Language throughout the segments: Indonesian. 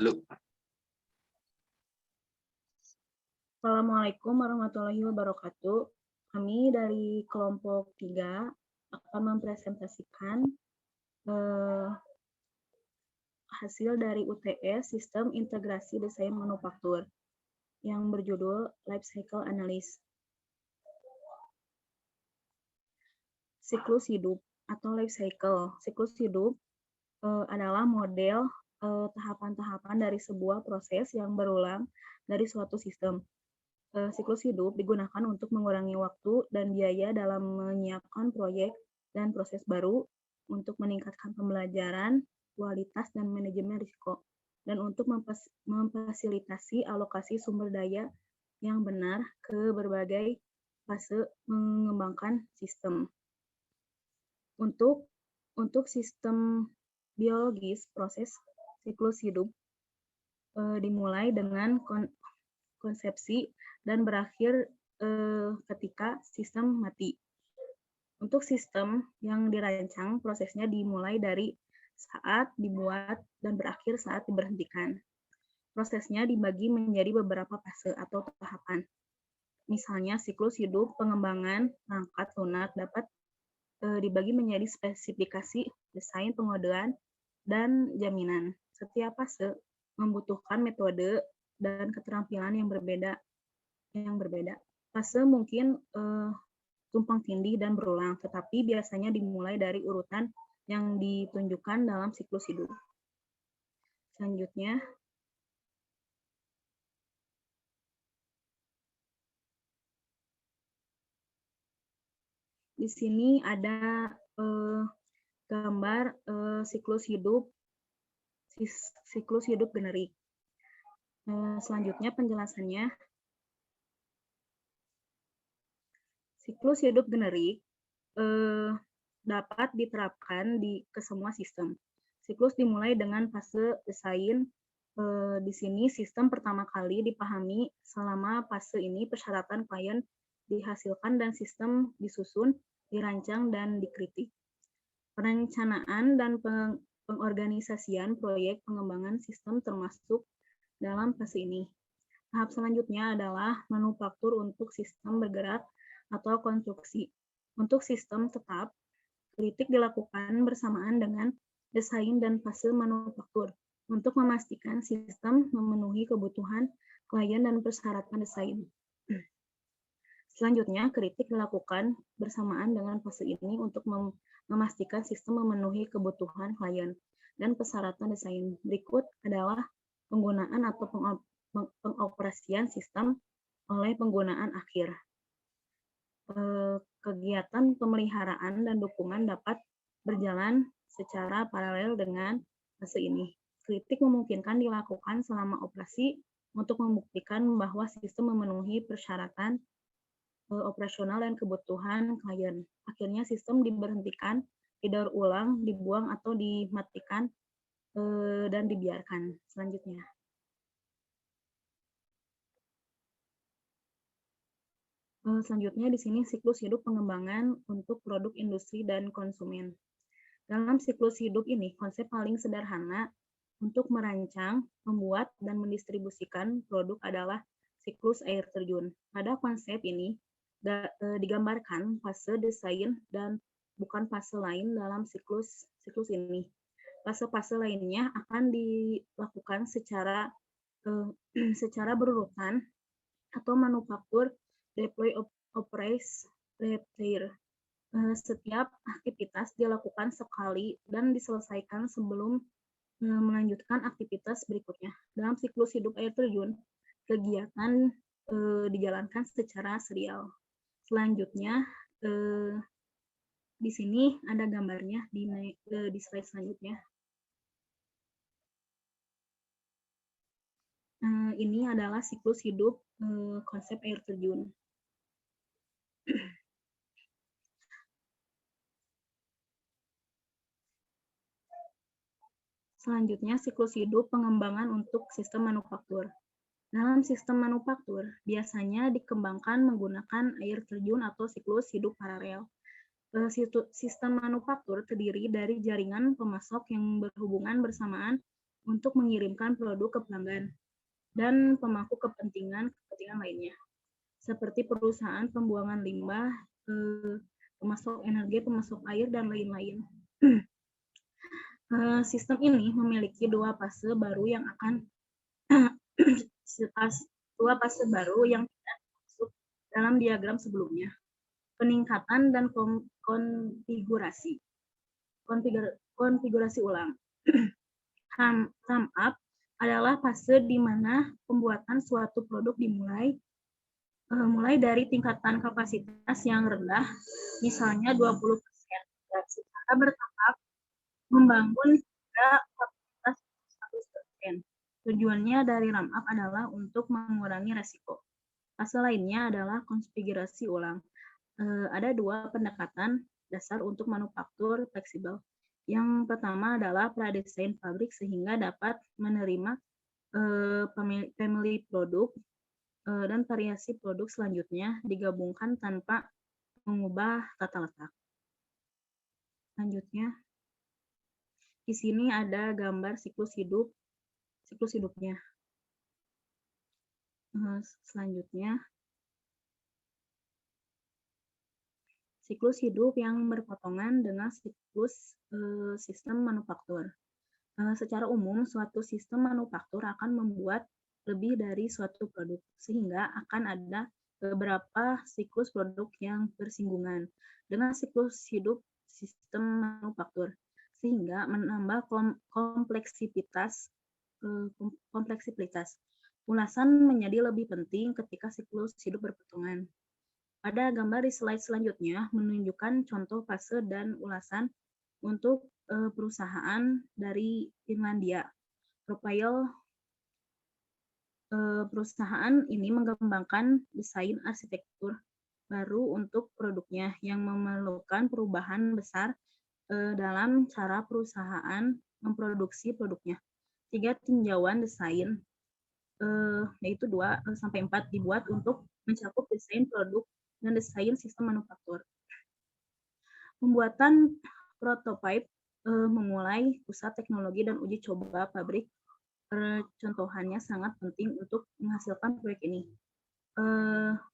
dulu. Assalamualaikum warahmatullahi wabarakatuh. Kami dari kelompok 3 akan mempresentasikan hasil dari UTS Sistem Integrasi Desain Manufaktur yang berjudul Life Cycle Analysis. Siklus hidup atau life cycle. Siklus hidup adalah model tahapan-tahapan dari sebuah proses yang berulang dari suatu sistem. Siklus hidup digunakan untuk mengurangi waktu dan biaya dalam menyiapkan proyek dan proses baru, untuk meningkatkan pembelajaran, kualitas, dan manajemen risiko, dan untuk memfasilitasi alokasi sumber daya yang benar ke berbagai fase mengembangkan sistem. Untuk sistem biologis, proses siklus hidup dimulai dengan konsepsi dan berakhir ketika sistem mati. Untuk sistem yang dirancang, prosesnya dimulai dari saat dibuat dan berakhir saat diberhentikan. Prosesnya dibagi menjadi beberapa fase atau tahapan. Misalnya, siklus hidup pengembangan perangkat lunak dapat dibagi menjadi spesifikasi, desain, pengodean, dan jaminan. Setiap fase membutuhkan metode dan keterampilan yang berbeda. Fase mungkin tumpang tindih dan berulang, tetapi biasanya dimulai dari urutan yang ditunjukkan dalam siklus hidup. Selanjutnya, di sini ada gambar siklus hidup generik. Selanjutnya penjelasannya. Siklus hidup generik dapat diterapkan ke semua sistem. Siklus dimulai dengan fase desain. Di sini sistem pertama kali dipahami. Selama fase ini persyaratan klien dihasilkan dan sistem disusun, dirancang, dan dikritik. Perencanaan dan pengorganisasian proyek pengembangan sistem termasuk dalam fase ini. Tahap selanjutnya adalah manufaktur untuk sistem bergerak atau konstruksi. Untuk sistem tetap, kritik dilakukan bersamaan dengan desain dan fase manufaktur untuk memastikan sistem memenuhi kebutuhan klien dan persyaratan desain. Selanjutnya, kritik dilakukan bersamaan dengan fase ini untuk memastikan sistem memenuhi kebutuhan klien dan persyaratan desain. Berikut adalah penggunaan atau pengoperasian sistem oleh penggunaan akhir. Kegiatan pemeliharaan dan dukungan dapat berjalan secara paralel dengan fase ini. Kritik memungkinkan dilakukan selama operasi untuk membuktikan bahwa sistem memenuhi persyaratan operasional dan kebutuhan klien. Akhirnya sistem diberhentikan, didaur ulang, dibuang atau dimatikan dan dibiarkan. Selanjutnya. Selanjutnya di sini siklus hidup pengembangan untuk produk industri dan konsumen. Dalam siklus hidup ini, konsep paling sederhana untuk merancang, membuat, dan mendistribusikan produk adalah siklus air terjun. Pada konsep ini digambarkan fase desain dan bukan fase lain dalam siklus ini. Fase-fase lainnya akan dilakukan secara berurutan atau manufaktur, deploy, operate, repair. Setiap aktivitas dilakukan sekali dan diselesaikan sebelum melanjutkan aktivitas berikutnya. Dalam siklus hidup air terjun, kegiatan dijalankan secara serial. Selanjutnya, di sini ada gambarnya di slide selanjutnya. Ini adalah siklus hidup konsep air terjun. Selanjutnya, siklus hidup pengembangan untuk sistem manufaktur. Dalam sistem manufaktur, biasanya dikembangkan menggunakan air terjun atau siklus hidup paralel. Sistem manufaktur terdiri dari jaringan pemasok yang berhubungan bersamaan untuk mengirimkan produk ke pelanggan dan pemangku kepentingan lainnya, seperti perusahaan pembuangan limbah, pemasok energi, pemasok air, dan lain-lain. Sistem ini memiliki dua fase baru yang tidak masuk dalam diagram sebelumnya. Peningkatan dan konfigurasi ulang. Sum up adalah fase di mana pembuatan suatu produk dimulai mulai dari tingkatan kapasitas yang rendah, misalnya 20%, dan secara bertahap membangun hingga kapasitas 100%. Tujuannya dari sum up adalah untuk mengurangi resiko. Fase lainnya adalah konfigurasi ulang. Ada dua pendekatan dasar untuk manufaktur fleksibel. Yang pertama adalah pradesain pabrik sehingga dapat menerima family produk dan variasi produk selanjutnya digabungkan tanpa mengubah tata letak. Selanjutnya, di sini ada gambar siklus hidupnya. Selanjutnya, siklus hidup yang berpotongan dengan siklus sistem manufaktur. Secara umum, suatu sistem manufaktur akan membuat lebih dari suatu produk, sehingga akan ada beberapa siklus produk yang bersinggungan dengan siklus hidup sistem manufaktur, sehingga menambah kompleksitas. Ulasan menjadi lebih penting ketika siklus hidup berpotongan. Pada gambar di slide selanjutnya menunjukkan contoh fase dan ulasan untuk perusahaan dari Finlandia. Profil perusahaan ini mengembangkan desain arsitektur baru untuk produknya yang memerlukan perubahan besar dalam cara perusahaan memproduksi produknya. 3 tinjauan desain, yaitu 2-4 dibuat untuk mencakup desain produk dan desain sistem manufaktur. Pembuatan prototipe memulai pusat teknologi dan uji coba pabrik. Percontohannya sangat penting untuk menghasilkan proyek ini.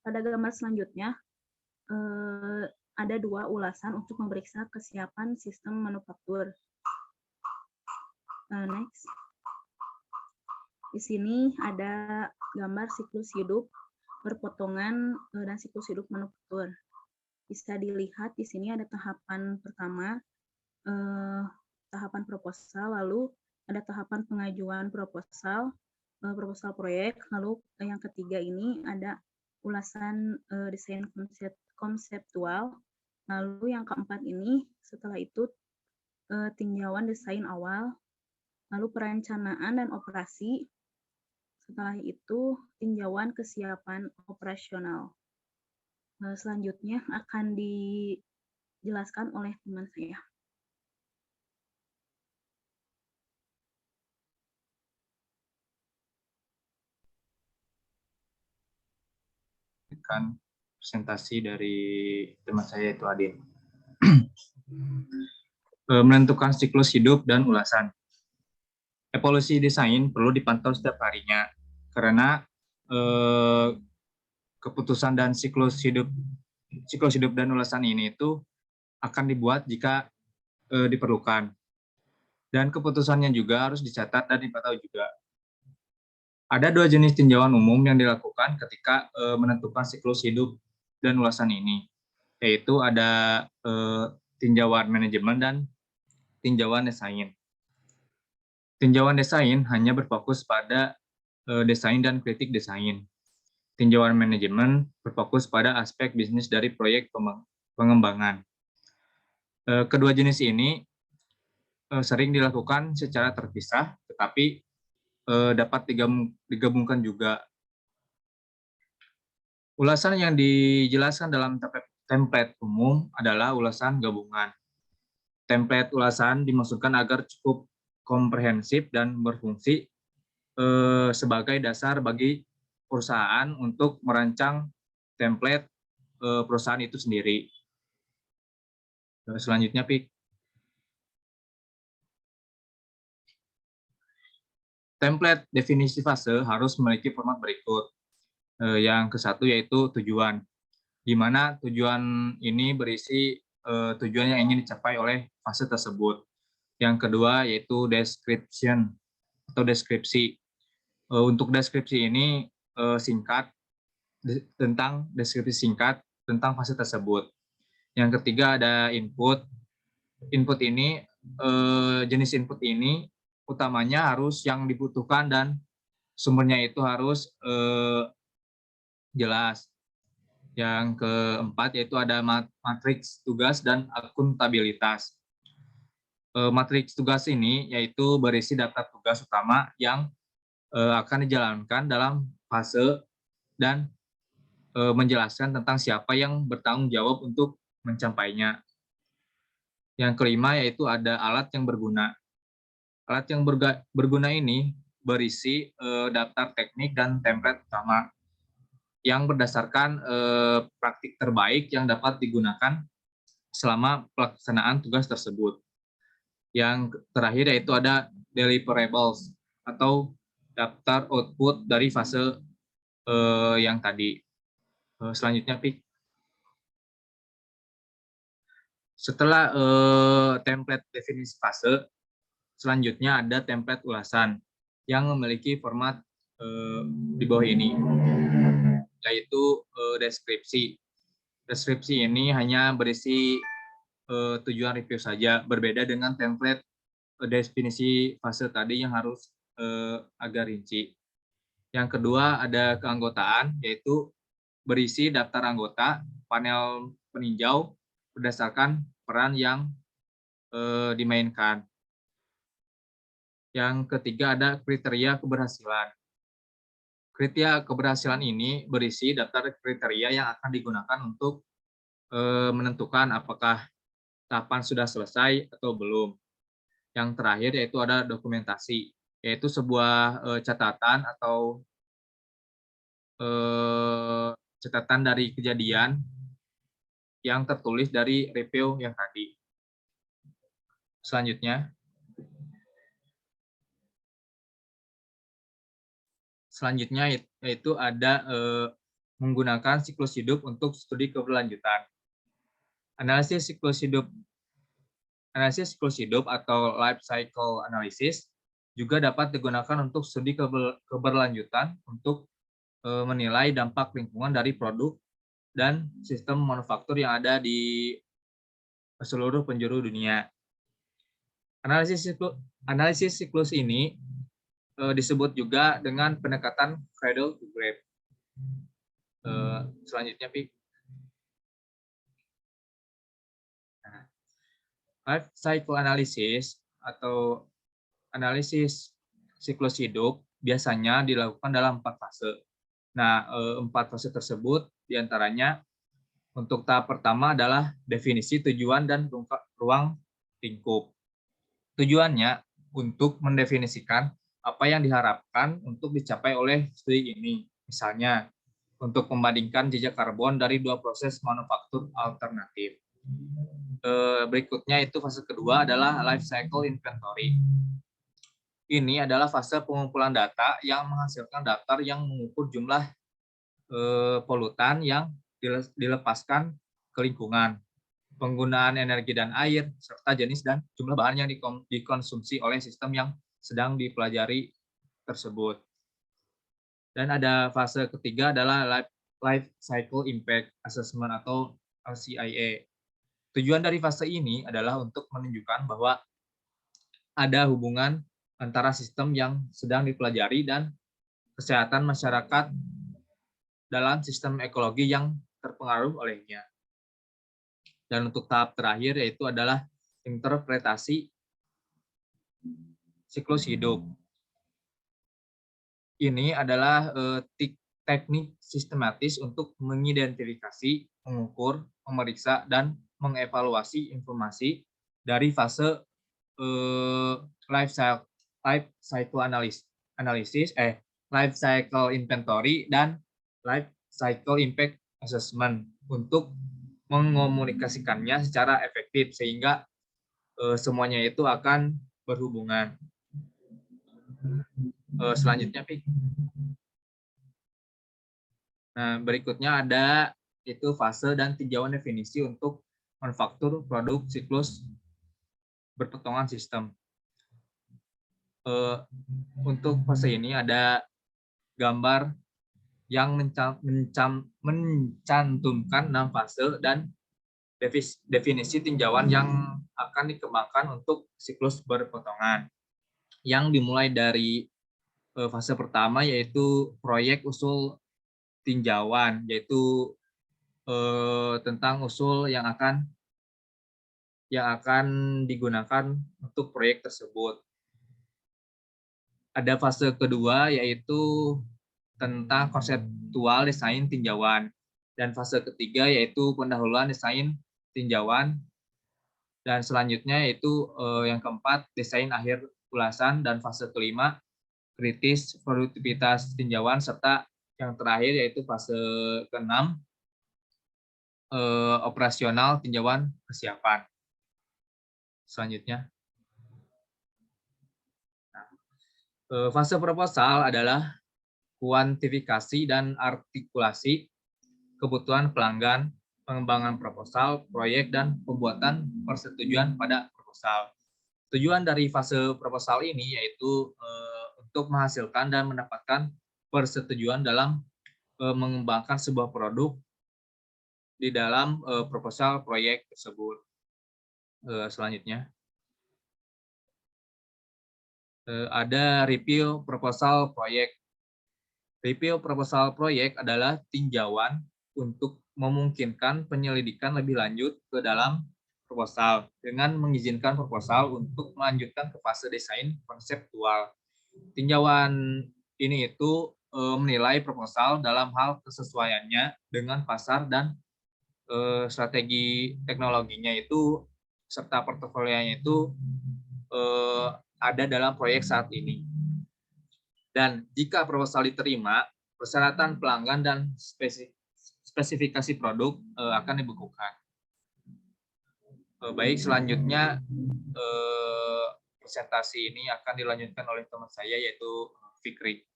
Pada gambar selanjutnya, ada 2 ulasan untuk memeriksa kesiapan sistem manufaktur. Next. Di sini ada gambar siklus hidup berpotongan dan siklus hidup manufaktur. Bisa dilihat di sini ada tahapan pertama, tahapan proposal, lalu ada tahapan pengajuan proposal proyek, lalu yang ketiga ini ada ulasan desain konseptual, lalu yang keempat ini setelah itu tinjauan desain awal, lalu perencanaan dan operasi, setelah itu tinjauan kesiapan operasional. Selanjutnya akan dijelaskan oleh teman saya. Kan presentasi dari teman saya itu Adin. Menentukan siklus hidup dan ulasan. Evolusi desain perlu dipantau setiap harinya karena keputusan dan siklus hidup dan ulasan ini itu akan dibuat jika diperlukan. Dan keputusannya juga harus dicatat dan dipantau juga. Ada 2 jenis tinjauan umum yang dilakukan ketika menentukan siklus hidup dan ulasan ini, yaitu ada tinjauan manajemen dan tinjauan desain. Tinjauan desain hanya berfokus pada desain dan kritik desain. Tinjauan manajemen berfokus pada aspek bisnis dari proyek pengembangan. Kedua jenis ini sering dilakukan secara terpisah, tetapi dapat digabungkan juga. Ulasan yang dijelaskan dalam template umum adalah ulasan gabungan. Template ulasan dimaksudkan agar cukup komprehensif dan berfungsi sebagai dasar bagi perusahaan untuk merancang template perusahaan itu sendiri. Selanjutnya, Pik. template definisi fase harus memiliki format berikut. Yang ke-1 yaitu tujuan, di mana tujuan ini berisi tujuan yang ingin dicapai oleh fase tersebut. Yang kedua yaitu description atau deskripsi. Untuk deskripsi ini singkat tentang deskripsi singkat tentang fase tersebut. Yang ketiga ada input. Input ini jenis input ini utamanya harus yang dibutuhkan dan sumbernya itu harus jelas. Yang keempat yaitu ada matriks tugas dan akuntabilitas. Matriks tugas ini yaitu berisi daftar tugas utama yang akan dijalankan dalam fase dan menjelaskan tentang siapa yang bertanggung jawab untuk mencapainya. Yang kelima yaitu ada alat yang berguna. Alat yang berguna ini berisi daftar teknik dan template utama yang berdasarkan praktik terbaik yang dapat digunakan selama pelaksanaan tugas tersebut. Yang terakhir yaitu ada deliverables atau daftar output dari fase yang tadi. Selanjutnya, Pik. Setelah template definisi fase, selanjutnya ada template ulasan yang memiliki format di bawah ini, yaitu deskripsi. Deskripsi ini hanya berisi tujuan review saja, berbeda dengan template definisi fase tadi yang harus agak rinci. Yang kedua ada keanggotaan, yaitu berisi daftar anggota, panel peninjau berdasarkan peran yang dimainkan. Yang ketiga ada kriteria keberhasilan. Kriteria keberhasilan ini berisi daftar kriteria yang akan digunakan untuk menentukan apakah tahapan sudah selesai atau belum. Yang terakhir yaitu ada dokumentasi, yaitu sebuah catatan atau catatan dari kejadian yang tertulis dari review yang tadi. Selanjutnya yaitu ada menggunakan siklus hidup untuk studi keberlanjutan. Analisis siklus hidup atau life cycle analysis juga dapat digunakan untuk studi keberlanjutan untuk menilai dampak lingkungan dari produk dan sistem manufaktur yang ada di seluruh penjuru dunia. Analisis siklus ini disebut juga dengan pendekatan cradle to grave. Selanjutnya, Pik. Life cycle analysis atau analisis siklus hidup biasanya dilakukan dalam 4 fase. Nah, 4 fase tersebut diantaranya untuk tahap pertama adalah definisi tujuan dan ruang lingkup. Tujuannya untuk mendefinisikan apa yang diharapkan untuk dicapai oleh studi ini. Misalnya, untuk membandingkan jejak karbon dari 2 proses manufaktur alternatif. Berikutnya itu fase kedua adalah life cycle inventory. Ini adalah fase pengumpulan data yang menghasilkan daftar yang mengukur jumlah polutan yang dilepaskan ke lingkungan, penggunaan energi dan air, serta jenis dan jumlah bahan yang dikonsumsi oleh sistem yang sedang dipelajari tersebut. Dan ada fase ketiga adalah Life Cycle Impact Assessment atau LCIA. Tujuan dari fase ini adalah untuk menunjukkan bahwa ada hubungan antara sistem yang sedang dipelajari dan kesehatan masyarakat dalam sistem ekologi yang terpengaruh olehnya. Dan untuk tahap terakhir yaitu adalah interpretasi siklus hidup. Ini adalah teknik sistematis untuk mengidentifikasi, mengukur, memeriksa, dan mengevaluasi informasi dari fase life cycle analysis, life cycle inventory, dan life cycle impact assessment untuk mengomunikasikannya secara efektif sehingga semuanya itu akan berhubungan. Selanjutnya, Pi. Nah, berikutnya ada itu fase dan tinjauan definisi untuk manufaktur produk siklus berpotongan sistem. Untuk fase ini ada gambar yang mencantumkan 6 fase dan definisi tinjauan yang akan dikembangkan untuk siklus berpotongan. Yang dimulai dari fase pertama yaitu proyek usul tinjauan, yaitu tentang usul yang akan digunakan untuk proyek tersebut. Ada fase kedua yaitu tentang konseptual desain tinjauan, dan fase ketiga yaitu pendahuluan desain tinjauan, dan selanjutnya yaitu yang keempat desain akhir ulasan, dan fase kelima kritis produktivitas tinjauan, serta yang terakhir yaitu fase keenam operasional tinjauan kesiapan. Selanjutnya, fase proposal adalah kuantifikasi dan artikulasi kebutuhan pelanggan, pengembangan proposal, proyek, dan pembuatan persetujuan pada proposal. Tujuan dari fase proposal ini yaitu untuk menghasilkan dan mendapatkan persetujuan dalam mengembangkan sebuah produk di dalam proposal proyek tersebut. Selanjutnya, ada review proposal proyek. Review proposal proyek adalah tinjauan untuk memungkinkan penyelidikan lebih lanjut ke dalam proposal dengan mengizinkan proposal untuk melanjutkan ke fase desain konseptual. Tinjauan ini itu menilai proposal dalam hal kesesuaiannya dengan pasar dan strategi teknologinya itu serta portofolionya itu ada dalam proyek saat ini. Dan jika proposal diterima, persyaratan pelanggan dan spesifikasi produk akan dibekukan. Baik, selanjutnya presentasi ini akan dilanjutkan oleh teman saya yaitu Fikri.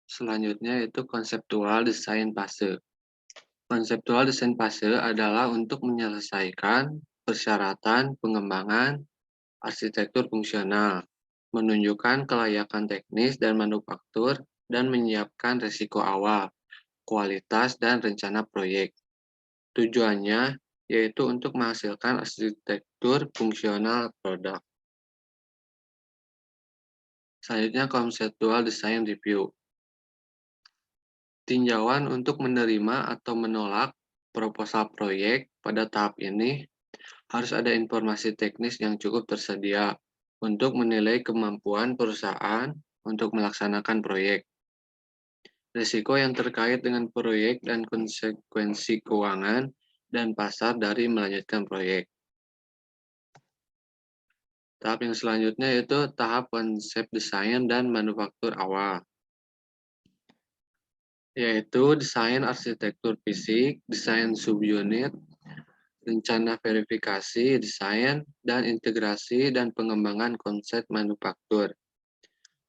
Selanjutnya itu konseptual desain fase. Konseptual desain fase adalah untuk menyelesaikan persyaratan pengembangan arsitektur fungsional, menunjukkan kelayakan teknis dan manufaktur, dan menyiapkan risiko awal, kualitas, dan rencana proyek. Tujuannya yaitu untuk menghasilkan arsitektur fungsional produk. Selanjutnya konseptual design review. Tinjauan untuk menerima atau menolak proposal proyek. Pada tahap ini harus ada informasi teknis yang cukup tersedia untuk menilai kemampuan perusahaan untuk melaksanakan proyek, risiko yang terkait dengan proyek, dan konsekuensi keuangan dan pasar dari melanjutkan proyek. Tahap yang selanjutnya yaitu tahap konsep desain dan manufaktur awal, yaitu desain arsitektur fisik, desain subunit, rencana verifikasi, desain, dan integrasi dan pengembangan konsep manufaktur.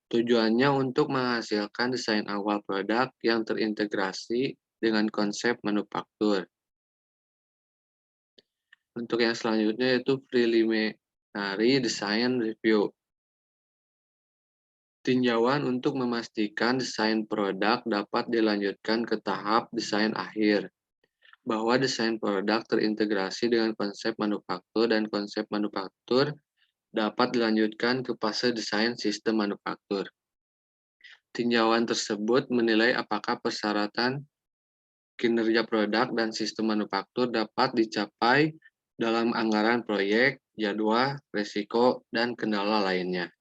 Tujuannya untuk menghasilkan desain awal produk yang terintegrasi dengan konsep manufaktur. Untuk yang selanjutnya yaitu preliminary design review. Tinjauan untuk memastikan desain produk dapat dilanjutkan ke tahap desain akhir, bahwa desain produk terintegrasi dengan konsep manufaktur dan konsep manufaktur dapat dilanjutkan ke fase desain sistem manufaktur. Tinjauan tersebut menilai apakah persyaratan kinerja produk dan sistem manufaktur dapat dicapai dalam anggaran proyek, jadwal, risiko, dan kendala lainnya.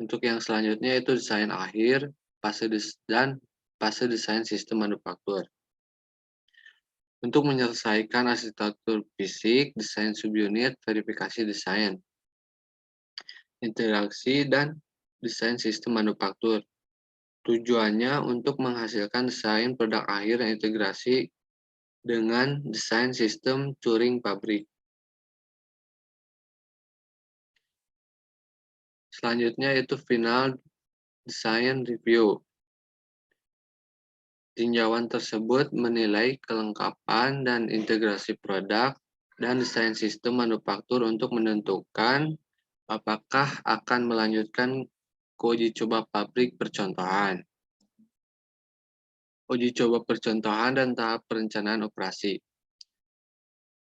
Untuk yang selanjutnya itu desain akhir, fase desain sistem manufaktur. Untuk menyelesaikan arsitektur fisik, desain subunit, verifikasi desain, interaksi, dan desain sistem manufaktur. Tujuannya untuk menghasilkan desain produk akhir yang integrasi dengan desain sistem Turing pabrik. Selanjutnya yaitu final design review. Tinjauan tersebut menilai kelengkapan dan integrasi produk dan desain sistem manufaktur untuk menentukan apakah akan melanjutkan ke uji coba pabrik percontohan, uji coba percontohan dan tahap perencanaan operasi.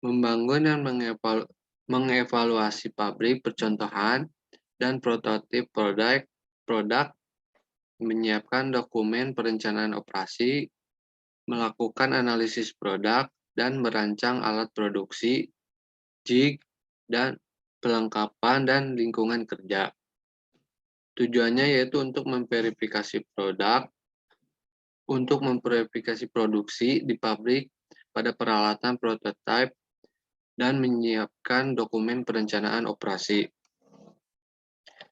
Membangun dan mengevaluasi pabrik percontohan dan prototip produk, menyiapkan dokumen perencanaan operasi, melakukan analisis produk, dan merancang alat produksi, jig, dan perlengkapan dan lingkungan kerja. Tujuannya yaitu untuk memverifikasi produksi di pabrik pada peralatan prototipe dan menyiapkan dokumen perencanaan operasi.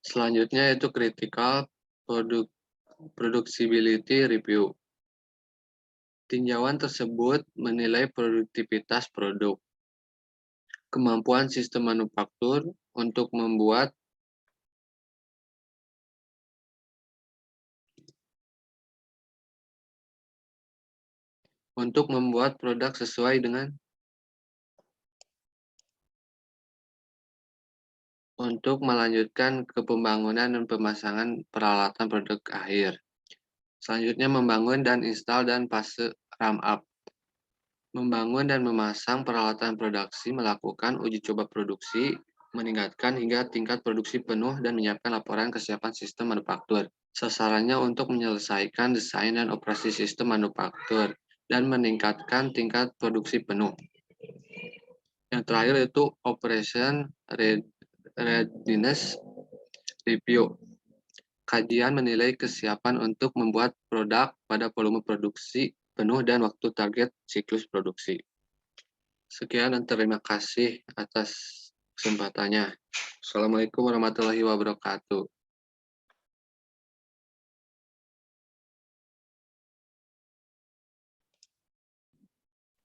Selanjutnya yaitu critical producibility review. Tinjauan tersebut menilai produktivitas produk, kemampuan sistem manufaktur untuk membuat produk sesuai dengan untuk melanjutkan ke pembangunan dan pemasangan peralatan produk akhir. Selanjutnya membangun dan install dan fase ramp up. Membangun dan memasang peralatan produksi, melakukan uji coba produksi, meningkatkan hingga tingkat produksi penuh dan menyiapkan laporan kesiapan sistem manufaktur. Sasarannya untuk menyelesaikan desain dan operasi sistem manufaktur dan meningkatkan tingkat produksi penuh. Yang terakhir itu operation readiness review. Kajian menilai kesiapan untuk membuat produk pada volume produksi penuh dan waktu target siklus produksi. Sekian dan terima kasih atas kesempatannya. Assalamualaikum warahmatullahi wabarakatuh.